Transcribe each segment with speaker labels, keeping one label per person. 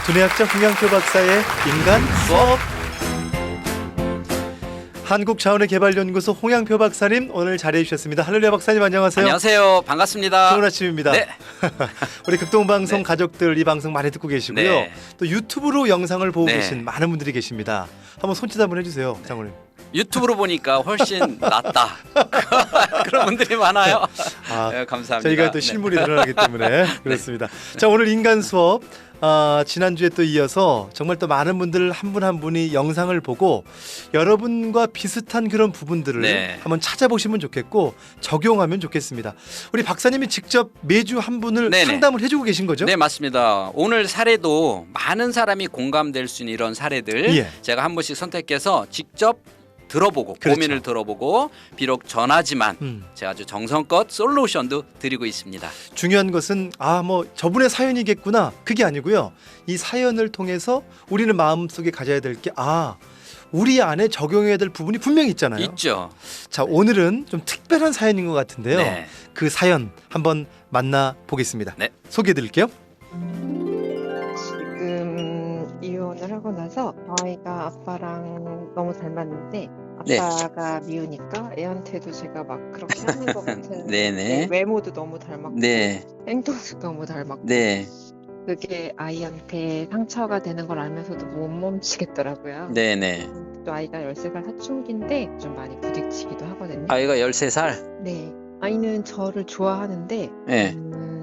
Speaker 1: 두뇌학자 홍양표 박사의 인간 수업. 한국자원의개발연구소 홍양표 박사님 오늘 자리해 주셨습니다. 할렐루야 박사님 안녕하세요.
Speaker 2: 안녕하세요. 반갑습니다.
Speaker 1: 좋은 아침입니다.
Speaker 2: 네.
Speaker 1: 우리 극동방송
Speaker 2: 네.
Speaker 1: 가족들 이 방송 많이 듣고 계시고요.
Speaker 2: 네.
Speaker 1: 또 유튜브로 영상을 보고
Speaker 2: 네.
Speaker 1: 계신 많은 분들이 계십니다. 한번 손짓 한번 해주세요, 장모님.
Speaker 2: 유튜브로 보니까 훨씬 낫다. 그런 분들이 많아요.
Speaker 1: 아,
Speaker 2: 네, 감사합니다.
Speaker 1: 저희가 또 실물이 드러나기 때문에 그렇습니다. 자, 오늘 인간 수업. 지난주에 또 이어서 정말 또 많은 분들 한 분 한 분이 영상을 보고 여러분과 비슷한 그런 부분들을
Speaker 2: 네.
Speaker 1: 한번 찾아보시면 좋겠고 적용하면 좋겠습니다. 우리 박사님이 직접 매주 한 분을
Speaker 2: 네네.
Speaker 1: 상담을 해주고 계신 거죠?
Speaker 2: 네, 맞습니다. 오늘 사례도 많은 사람이 공감될 수 있는 이런 사례들
Speaker 1: 예.
Speaker 2: 제가 한 번씩 선택해서 직접 들어보고
Speaker 1: 그렇죠.
Speaker 2: 고민을 들어보고 비록 전하지만 제가 아주 정성껏 솔루션도 드리고 있습니다.
Speaker 1: 중요한 것은 뭐 저분의 사연이겠구나 그게 아니고요. 이 사연을 통해서 우리는 마음속에 가져야 될 게 우리 안에 적용해야 될 부분이 분명히 있잖아요.
Speaker 2: 있죠.
Speaker 1: 자, 오늘은 좀 특별한 사연인 것 같은데요.
Speaker 2: 네.
Speaker 1: 그 사연 한번 만나보겠습니다.
Speaker 2: 네.
Speaker 1: 소개해드릴게요.
Speaker 3: 지금 이혼을 하고 나서 저희가 아빠랑 너무 잘 맞는데
Speaker 2: 네.
Speaker 3: 아빠가 미우니까 애한테도 제가 막 그렇게 하는 것 같은
Speaker 2: 네네.
Speaker 3: 외모도 너무 닮았고
Speaker 2: 네.
Speaker 3: 행동도 너무 닮았고
Speaker 2: 네.
Speaker 3: 그게 아이한테 상처가 되는 걸 알면서도 못 멈추겠더라고요.
Speaker 2: 네네.
Speaker 3: 또 아이가 13살 사춘기인데 좀 많이 부딪히기도 하거든요.
Speaker 2: 아이가 13살.
Speaker 3: 네. 아이는 저를 좋아하는데
Speaker 2: 네.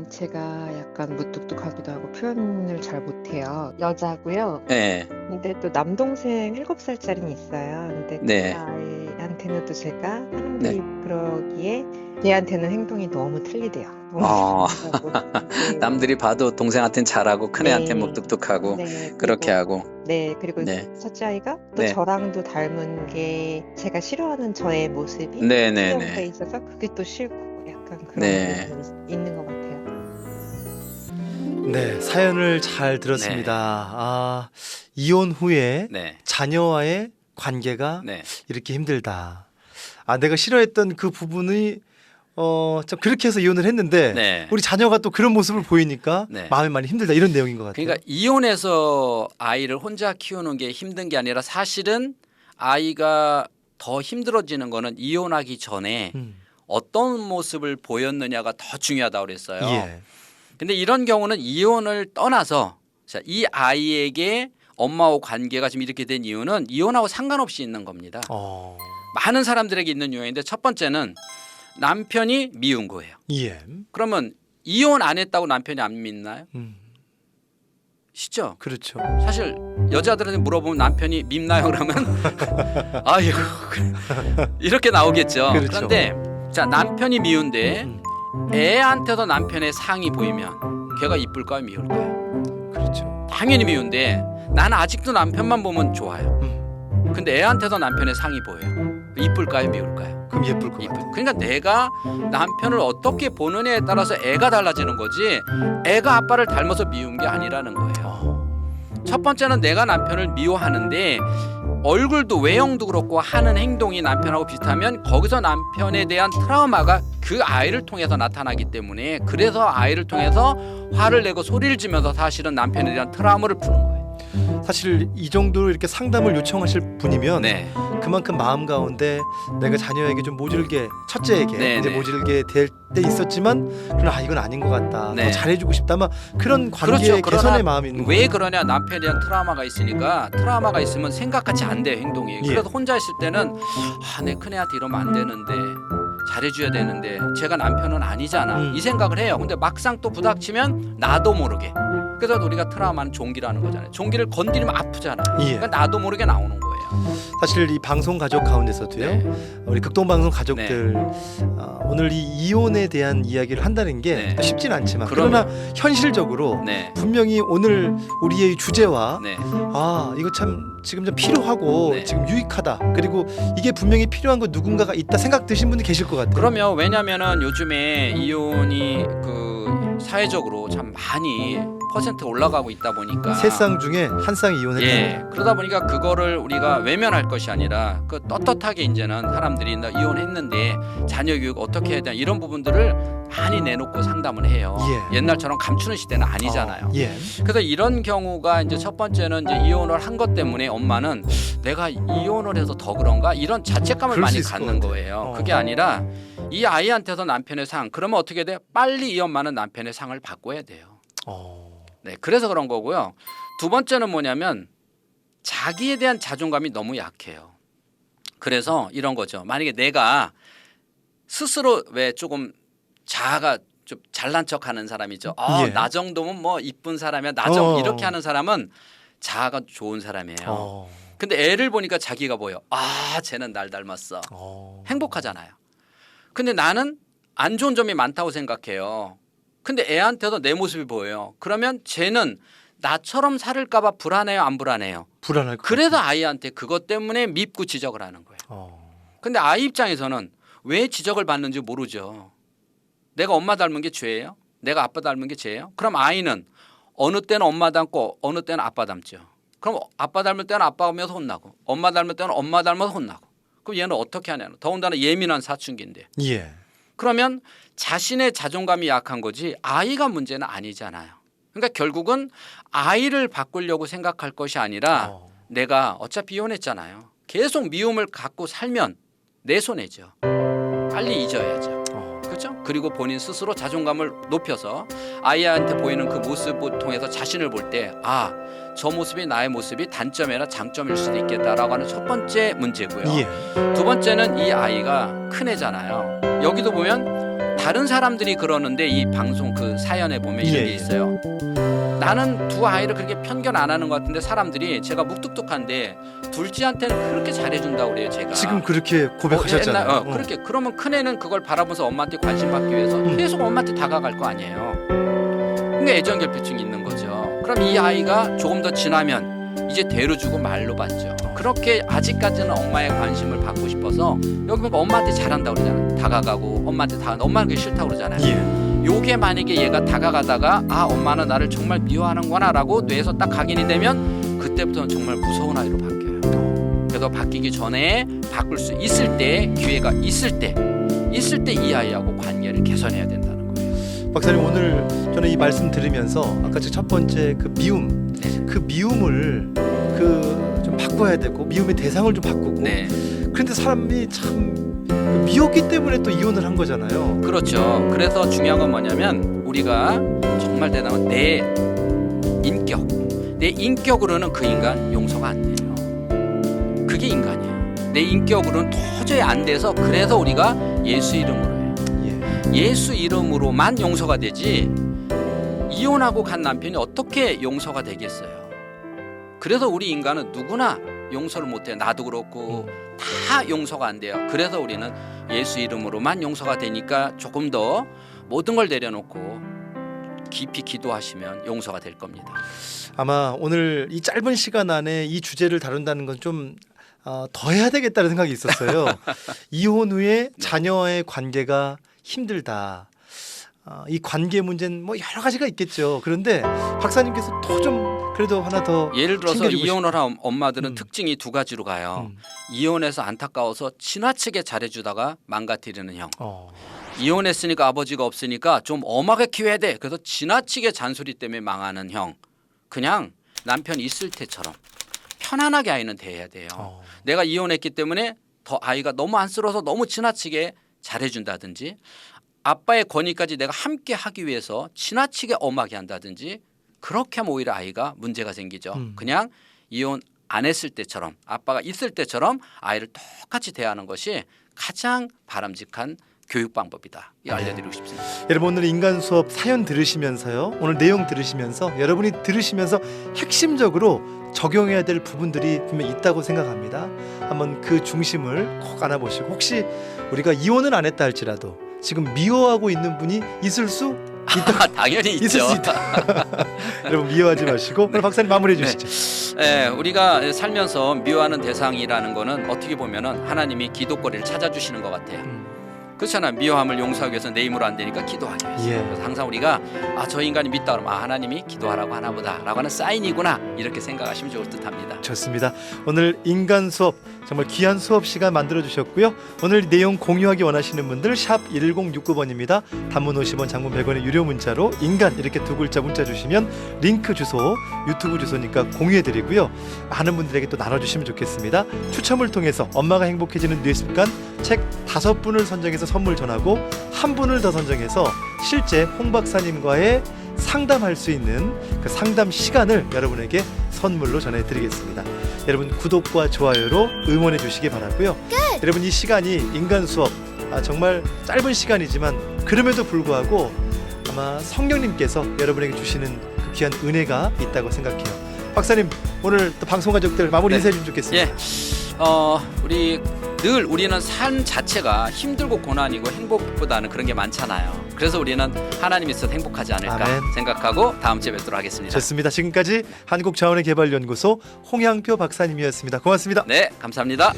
Speaker 3: 제가 약간 무뚝뚝하기도 하고 표현을 잘 못해요. 여자고요.
Speaker 2: 네.
Speaker 3: 근데 또 남동생 7살짜리는 있어요. 근데
Speaker 2: 네.
Speaker 3: 그 아이한테는 또 제가
Speaker 2: 네.
Speaker 3: 사람들이 그러기에 걔한테는 행동이 너무 틀리대요. 너무
Speaker 2: 어.
Speaker 3: 틀리다고. 네.
Speaker 2: 남들이 봐도 동생한테는 잘하고 큰애한테
Speaker 3: 네.
Speaker 2: 무뚝뚝하고
Speaker 3: 네,
Speaker 2: 그렇게
Speaker 3: 그리고-
Speaker 2: 하고.
Speaker 3: 네, 그리고
Speaker 2: 네.
Speaker 3: 첫째 아이가 또
Speaker 2: 네.
Speaker 3: 저랑도 닮은 게 제가 싫어하는 저의 모습이
Speaker 2: 네네네.
Speaker 3: 수정돼 있어서 그게 또 싫고 약간 그런
Speaker 2: 네.
Speaker 3: 부분이 있는 것 같아요.
Speaker 1: 네, 사연을 잘 들었습니다. 이혼 후에
Speaker 2: 네.
Speaker 1: 자녀와의 관계가
Speaker 2: 네.
Speaker 1: 이렇게 힘들다. 내가 싫어했던 그 부분이 좀 그렇게 해서 이혼을 했는데
Speaker 2: 네.
Speaker 1: 우리 자녀가 또 그런 모습을 보이니까
Speaker 2: 네.
Speaker 1: 마음이 많이 힘들다 이런 내용인 것 같아요.
Speaker 2: 그러니까 이혼해서 아이를 혼자 키우는 게 힘든 게 아니라 사실은 아이가 더 힘들어지는 거는 이혼하기 전에
Speaker 1: 음.
Speaker 2: 어떤 모습을 보였느냐가 더 중요하다고 그랬어요.
Speaker 1: 예.
Speaker 2: 근데 이런 경우는 이혼을 떠나서 이 아이에게 엄마와 관계가 지금 이렇게 된 이유는 이혼하고 상관없이 있는 겁니다. 많은 사람들에게 있는 이유인데 첫 번째는 남편이 미운 거예요.
Speaker 1: 예.
Speaker 2: 그러면 이혼 안 했다고 남편이 안 믿나요? 시죠?
Speaker 1: 그렇죠.
Speaker 2: 사실 여자들한테 물어보면 남편이 밉나요? 그러면 아유 이렇게 나오겠죠.
Speaker 1: 그렇죠.
Speaker 2: 그런데 자 남편이 미운데
Speaker 1: 음.
Speaker 2: 애한테도 남편의 상이 보이면 걔가 이쁠까요? 미울까요?
Speaker 1: 그렇죠.
Speaker 2: 당연히 미운데 나는 아직도 남편만 보면 좋아요.
Speaker 1: 음.
Speaker 2: 근데 애한테도 남편의 상이 보여요. 이쁠까요? 미울까요?
Speaker 1: 그럼 예쁠 것
Speaker 2: 이쁠.
Speaker 1: 같아요.
Speaker 2: 그러니까 내가 남편을 어떻게 보느냐에 따라서 애가 달라지는 거지 애가 아빠를 닮아서 미운 게 아니라는 거예요. 첫 번째는 내가 남편을 미워하는데 얼굴도 외형도 그렇고 하는 행동이 남편하고 비슷하면 거기서 남편에 대한 트라우마가 그 아이를 통해서 나타나기 때문에 그래서 아이를 통해서 화를 내고 소리를 지면서 사실은 남편에 대한 트라우마를 푸는 거예요.
Speaker 1: 사실 이 정도로 이렇게 상담을 요청하실 분이면
Speaker 2: 네.
Speaker 1: 그만큼 마음 가운데 내가 자녀에게 좀 모질게 첫째에게
Speaker 2: 네,
Speaker 1: 이제
Speaker 2: 네.
Speaker 1: 모질게 될 때 있었지만 그러나 이건 아닌 것 같다.
Speaker 2: 네.
Speaker 1: 더 잘해주고 싶다. 막 그런 관계의
Speaker 2: 그러나
Speaker 1: 개선의 마음이 있는
Speaker 2: 왜
Speaker 1: 거예요.
Speaker 2: 그러냐 남편에 대한 트라우마가 있으니까 트라우마가 있으면 생각같이 안 돼요 행동이.
Speaker 1: 예.
Speaker 2: 그래서 혼자 있을 때는 내 큰애한테 이러면 안 되는데 잘해줘야 되는데 제가 남편은 아니잖아 이 생각을 해요. 근데 막상 또 부닥치면 나도 모르게 그래서 우리가 트라우마는 종기라는 거잖아요. 종기를 건드리면 아프잖아요.
Speaker 1: 예.
Speaker 2: 그러니까 나도 모르게 나오는 거예요.
Speaker 1: 사실 이 방송 가족 가운데서도요.
Speaker 2: 네.
Speaker 1: 우리 극동방송 가족들 오늘 이 이혼에 대한 이야기를 한다는 게
Speaker 2: 네.
Speaker 1: 쉽진 않지만
Speaker 2: 그럼요.
Speaker 1: 그러나 현실적으로
Speaker 2: 네.
Speaker 1: 분명히 오늘 우리의 주제와
Speaker 2: 네.
Speaker 1: 이거 참 지금 좀 필요하고
Speaker 2: 네.
Speaker 1: 지금 유익하다. 그리고 이게 분명히 필요한 거 누군가가 있다 생각 드신 분이 계실 것 같아요.
Speaker 2: 그러면 왜냐면은 요즘에 이혼이 그 사회적으로 참 많이 퍼센트 올라가고 있다 보니까
Speaker 1: 세 쌍 중에 한 쌍이 이혼했다.
Speaker 2: 예, 그러다 보니까 그거를 우리가 외면할 것이 아니라 그 떳떳하게 이제는 사람들이 나 이혼했는데 자녀 교육 어떻게 해야 되나 이런 부분들을 많이 내놓고 상담을 해요.
Speaker 1: 예.
Speaker 2: 옛날처럼 감추는 시대는 아니잖아요.
Speaker 1: 예.
Speaker 2: 그래서 이런 경우가 이제 첫 번째는 이제 이혼을 한 것 때문에 엄마는 내가 이혼을 해서 더 그런가 이런 자책감을
Speaker 1: 그럴 수
Speaker 2: 많이
Speaker 1: 있을
Speaker 2: 갖는
Speaker 1: 것 같아요.
Speaker 2: 거예요. 그게 아니라 이 아이한테서 남편의 상 그러면 어떻게 돼? 빨리 이 엄마는 남편의 상을 바꿔야 돼요. 네, 그래서 그런 거고요. 두 번째는 뭐냐면 자기에 대한 자존감이 너무 약해요. 그래서 이런 거죠. 만약에 내가 스스로 왜 조금 자아가 좀 잘난 척하는 사람이죠.
Speaker 1: 예.
Speaker 2: 나 정도면 뭐 이쁜 사람이야. 나 좀 이렇게 하는 사람은 자아가 좋은 사람이에요. 근데 애를 보니까 자기가 보여. 쟤는 날 닮았어. 행복하잖아요. 근데 나는 안 좋은 점이 많다고 생각해요. 근데 애한테도 내 모습이 보여요. 그러면 쟤는 나처럼 살을까 봐 불안해요, 안 불안해요?
Speaker 1: 불안할 것
Speaker 2: 그래서 아이한테 그것 때문에 밉고 지적을 하는 거예요. 근데 아이 입장에서는 왜 지적을 받는지 모르죠. 내가 엄마 닮은 게 죄예요? 내가 아빠 닮은 게 죄예요? 그럼 아이는 어느 때는 엄마 닮고 어느 때는 아빠 닮죠. 그럼 아빠 닮을 때는 아빠 닮아서 혼나고 엄마 닮을 때는 엄마 닮아서 혼나고 그럼 얘는 어떻게 하냐는 더군다나 예민한 사춘기인데
Speaker 1: 예.
Speaker 2: 그러면 자신의 자존감이 약한 거지 아이가 문제는 아니잖아요. 그러니까 결국은 아이를 바꾸려고 생각할 것이 아니라 내가 어차피 이혼했잖아요. 계속 미움을 갖고 살면 내 손해죠. 빨리 잊어야죠. 그렇죠? 그리고 본인 스스로 자존감을 높여서 아이한테 보이는 그 모습을 통해서 자신을 볼 때 저 모습이 나의 모습이 단점이나 장점일 수도 있겠다라고 하는 첫 번째 문제고요.
Speaker 1: 예.
Speaker 2: 두 번째는 이 아이가 큰 애잖아요. 여기도 보면 다른 사람들이 그러는데 이 방송 그 사연에 보면 이런 게 있어요. 나는 두 아이를 그렇게 편견 안 하는 것 같은데 사람들이 제가 묵뚝뚝한데 둘째한테는 그렇게 잘해준다고 그래요. 제가
Speaker 1: 지금 그렇게 고백하셨잖아요.
Speaker 2: 그렇게 그러면 큰애는 그걸 바라보면서 엄마한테 관심 받기 위해서 계속 엄마한테 다가갈 거 아니에요. 그러니까 애정결핍증이 있는 거죠. 그럼 이 아이가 조금 더 지나면 이제 대로 주고 말로 받죠. 그렇게 아직까지는 엄마의 관심을 받고 싶어서 여기 보니까 엄마한테 잘한다고 그러잖아요. 다가가고 엄마한테 엄마는 그게 싫다고 그러잖아요.
Speaker 1: 예.
Speaker 2: 요게 만약에 얘가 다가가다가 엄마는 나를 정말 미워하는구나 라고 뇌에서 딱 각인이 되면 그때부터는 정말 무서운 아이로 바뀌어요. 그래서 바뀌기 전에 바꿀 수 있을 때 기회가 있을 때 이 아이하고 관계를 개선해야 된다는 거예요.
Speaker 1: 박사님 오늘 저는 이 말씀 들으면서 아까 첫 번째 그 미움 그 미움을 좀 바꿔야 되고 미움의 대상을 좀 바꾸고 그런데 사람이 참 미웠기 때문에 또 이혼을 한 거잖아요.
Speaker 2: 그렇죠. 그래서 중요한 건 뭐냐면 우리가 정말 대단한 내 인격으로는 그 인간 용서가 안 돼요. 그게 인간이에요. 내 인격으로는 도저히 안 돼서 그래서 우리가 예수 이름으로 해요. 예수 이름으로만 용서가 되지 이혼하고 간 남편이 어떻게 용서가 되겠어요. 그래서 우리 인간은 누구나 용서를 못해요. 나도 그렇고 다 용서가 안 돼요. 그래서 우리는 예수 이름으로만 용서가 되니까 조금 더 모든 걸 내려놓고 깊이 기도하시면 용서가 될 겁니다.
Speaker 1: 아마 오늘 이 짧은 시간 안에 이 주제를 다룬다는 건 좀 더 해야 되겠다는 생각이 있었어요. 이혼 후에 자녀의 관계가 힘들다. 이 관계 문제는 뭐 여러 가지가 있겠죠. 그런데 박사님께서 또 좀 그래도 하나 더
Speaker 2: 예를 들어서
Speaker 1: 챙겨주고
Speaker 2: 이혼을 한 엄마들은 특징이 두 가지로 가요. 이혼해서 안타까워서 지나치게 잘해주다가 망가뜨리는 형. 이혼했으니까 아버지가 없으니까 좀 엄하게 키워야 돼. 그래서 지나치게 잔소리 때문에 망하는 형. 그냥 남편 있을 때처럼 편안하게 아이는 대해야 돼요. 내가 이혼했기 때문에 더 아이가 너무 안쓰러워서 너무 지나치게 잘해준다든지 아빠의 권위까지 내가 함께 하기 위해서 지나치게 엄하게 한다든지 그렇게 하면 오히려 아이가 문제가 생기죠. 그냥 이혼 안 했을 때처럼 아빠가 있을 때처럼 아이를 똑같이 대하는 것이 가장 바람직한 교육 방법이다. 이거 알려드리고 싶습니다.
Speaker 1: 여러분 오늘 인간 수업 사연 들으시면서요. 오늘 내용 들으시면서 여러분이 들으시면서 핵심적으로 적용해야 될 부분들이 분명 있다고 생각합니다. 한번 그 중심을 꼭 안아보시고 혹시 우리가 이혼은 안 했다 할지라도 지금 미워하고 있는 분이 있을 수 있다.
Speaker 2: 당연히
Speaker 1: 있을
Speaker 2: 있죠.
Speaker 1: 수 있다. 여러분 미워하지 마시고 오늘 박사님 마무리해 주시죠.
Speaker 2: 우리가 살면서 미워하는 대상이라는 거는 어떻게 보면은 하나님이 기도거리를 찾아주시는 것 같아요. 그렇잖아. 미워함을 용서하기 위해서 내 힘으로 안 되니까 기도하기 위해서.
Speaker 1: 예.
Speaker 2: 그래서 항상 우리가 저 인간이 믿다 그러면 하나님이 기도하라고 하나보다라고 하는 사인이구나 이렇게 생각하시면 좋을 듯합니다.
Speaker 1: 좋습니다. 오늘 인간 수업 정말 귀한 수업 시간 만들어 주셨고요. 오늘 내용 공유하기 원하시는 분들 샵 1069번입니다. 단문 50원, 장문 100원의 유료 문자로 인간 이렇게 두 글자 문자 주시면 링크 주소, 유튜브 주소니까 공유해 드리고요. 많은 분들에게 또 나눠 주시면 좋겠습니다. 추첨을 통해서 엄마가 행복해지는 뇌습관 책 5분을 선정해서 선물 전하고 한 분을 더 선정해서 실제 홍 박사님과의 상담할 수 있는 그 상담 시간을 여러분에게 선물로 전해드리겠습니다. 여러분 구독과 좋아요로 응원해 주시기 바라고요. 여러분 이 시간이 인간 수업 정말 짧은 시간이지만 그럼에도 불구하고 아마 성령님께서 여러분에게 주시는 그 귀한 은혜가 있다고 생각해요. 박사님 오늘 또 방송 가족들 마무리
Speaker 2: 네.
Speaker 1: 인사해 주면 좋겠습니다.
Speaker 2: 예. 우리는 삶 자체가 힘들고 고난이고 행복보다는 그런 게 많잖아요. 그래서 우리는 하나님이 있어서 행복하지 않을까
Speaker 1: 아멘.
Speaker 2: 생각하고 다음 주에 뵙도록 하겠습니다.
Speaker 1: 좋습니다. 지금까지 한국자원의개발연구소 홍양표 박사님이었습니다. 고맙습니다.
Speaker 2: 네, 감사합니다.